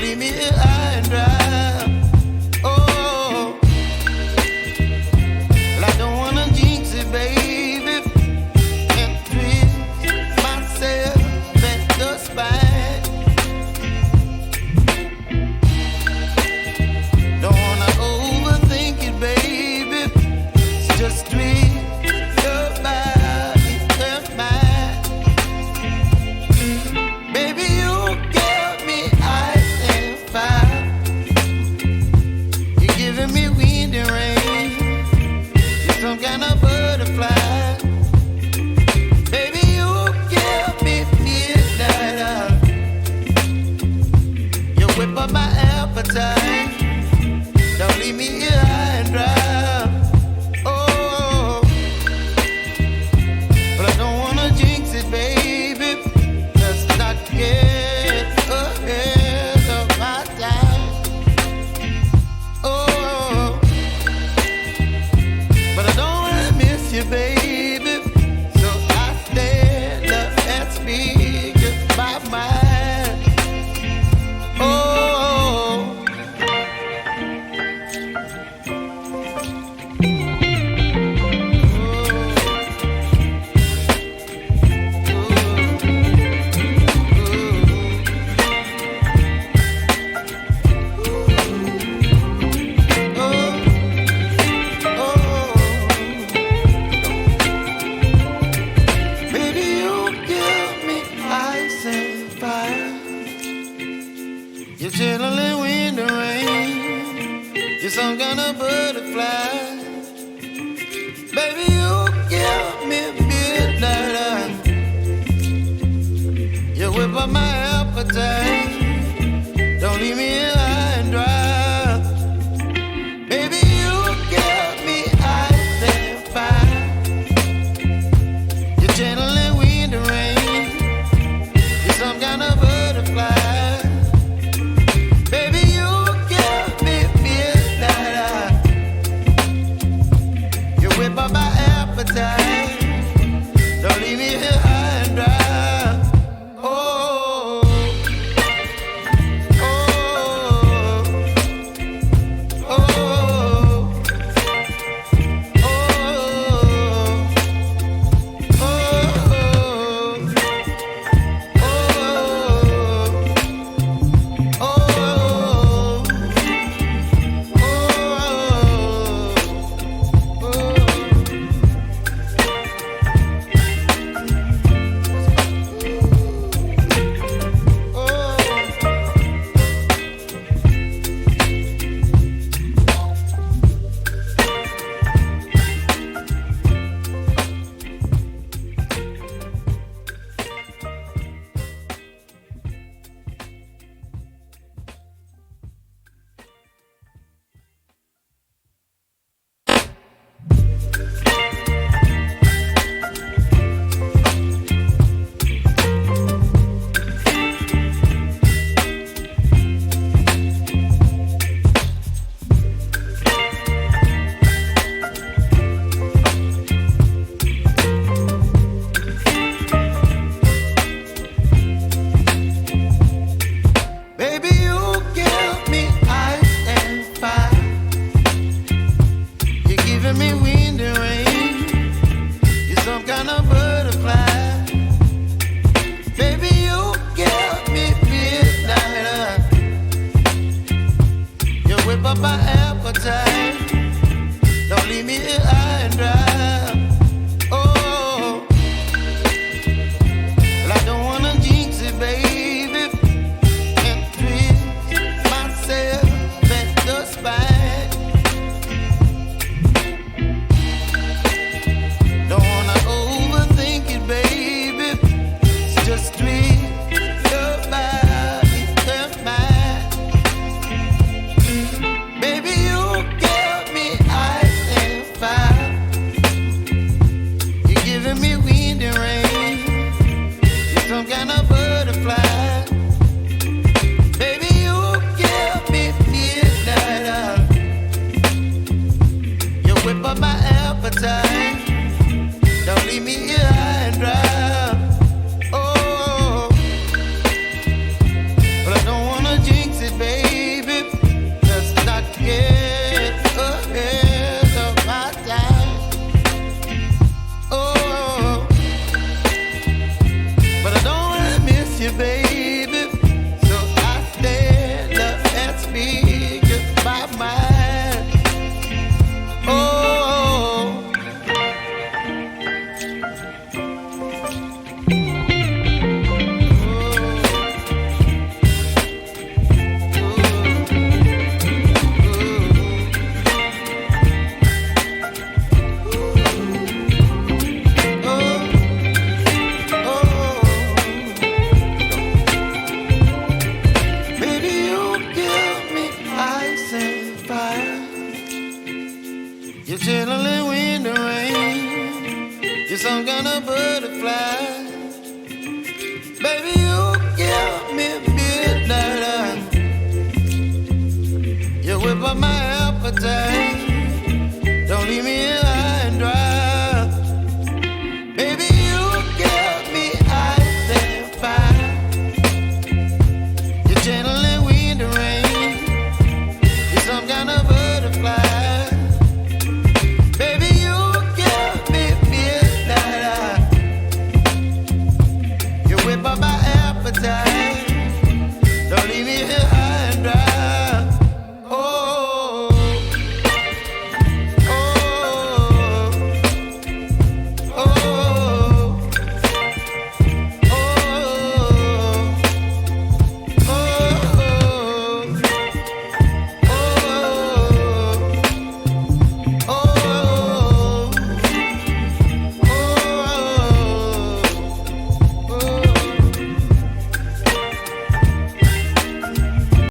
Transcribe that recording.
leave me here high and dry. Oh, well, I don't wanna jinx it, baby, and twist myself at the spine. Don't wanna overthink it, baby. It's just twist your body and mine. Baby, you give me ice and fire. You're giving me wind and rain. You're some kind of butterfly. Baby, you give me midnight. You whip up my appetite. Don't leave me here high and dry. Oh, but I don't wanna jinx it, baby. Let's not get ahead of my time. Oh, but I don't wanna miss you, baby. So I stand up and speak just my mind. Oh. You're channeling wind and rain. You're some kind of butterfly. Baby, you give me midnight. You whip up my appetite. Don't leave me here high and dry. Baby, you give me ice and fire. You're channeling wind and rain. You're some kind of butterfly. By my appetite, don't leave me here high and dry. Oh, oh, oh, oh, Baby, you get appetite.